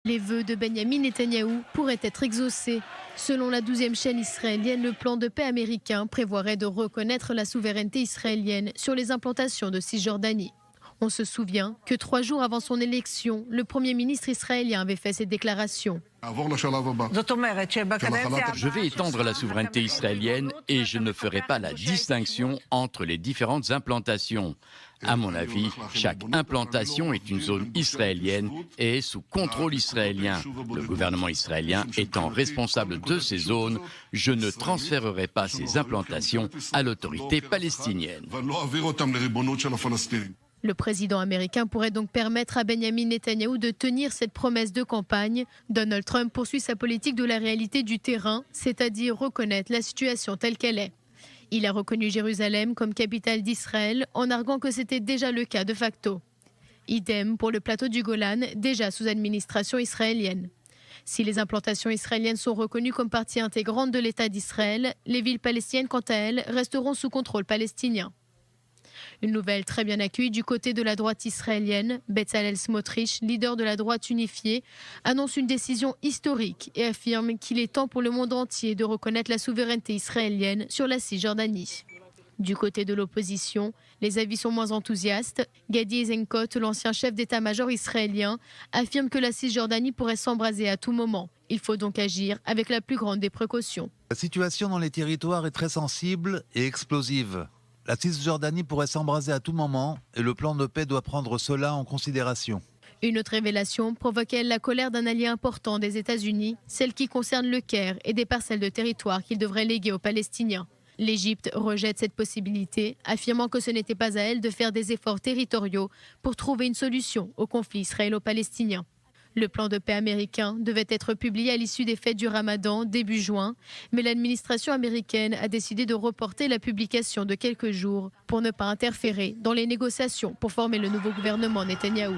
Les vœux de Benyamin Netanyahou pourraient être exaucés. Selon la 12e chaîne israélienne, le plan de paix américain prévoirait de reconnaître la souveraineté israélienne sur les implantations de Cisjordanie. On se souvient que 3 jours avant son élection, le Premier ministre israélien avait fait cette déclaration. Je vais étendre la souveraineté israélienne et je ne ferai pas la distinction entre les différentes implantations. À mon avis, chaque implantation est une zone israélienne et est sous contrôle israélien. Le gouvernement israélien étant responsable de ces zones, je ne transférerai pas ces implantations à l'autorité palestinienne. Le président américain pourrait donc permettre à Benyamin Netanyahou de tenir cette promesse de campagne. Donald Trump poursuit sa politique de la réalité du terrain, c'est-à-dire reconnaître la situation telle qu'elle est. Il a reconnu Jérusalem comme capitale d'Israël en arguant que c'était déjà le cas de facto. Idem pour le plateau du Golan, déjà sous administration israélienne. Si les implantations israéliennes sont reconnues comme partie intégrante de l'État d'Israël, les villes palestiniennes, quant à elles, resteront sous contrôle palestinien. Une nouvelle très bien accueillie du côté de la droite israélienne. Bezalel Smotrich, leader de la droite unifiée, annonce une décision historique et affirme qu'il est temps pour le monde entier de reconnaître la souveraineté israélienne sur la Cisjordanie. Du côté de l'opposition, les avis sont moins enthousiastes. Gadi Eisenkot, l'ancien chef d'état-major israélien, affirme que la Cisjordanie pourrait s'embraser à tout moment. Il faut donc agir avec la plus grande des précautions. La situation dans les territoires est très sensible et explosive. La Cisjordanie pourrait s'embraser à tout moment et le plan de paix doit prendre cela en considération. Une autre révélation provoquait la colère d'un allié important des États-Unis, celle qui concerne le Caire et des parcelles de territoire qu'il devrait léguer aux Palestiniens. L'Égypte rejette cette possibilité, affirmant que ce n'était pas à elle de faire des efforts territoriaux pour trouver une solution au conflit israélo-palestinien. Le plan de paix américain devait être publié à l'issue des fêtes du Ramadan début juin, mais l'administration américaine a décidé de reporter la publication de quelques jours pour ne pas interférer dans les négociations pour former le nouveau gouvernement Netanyahou.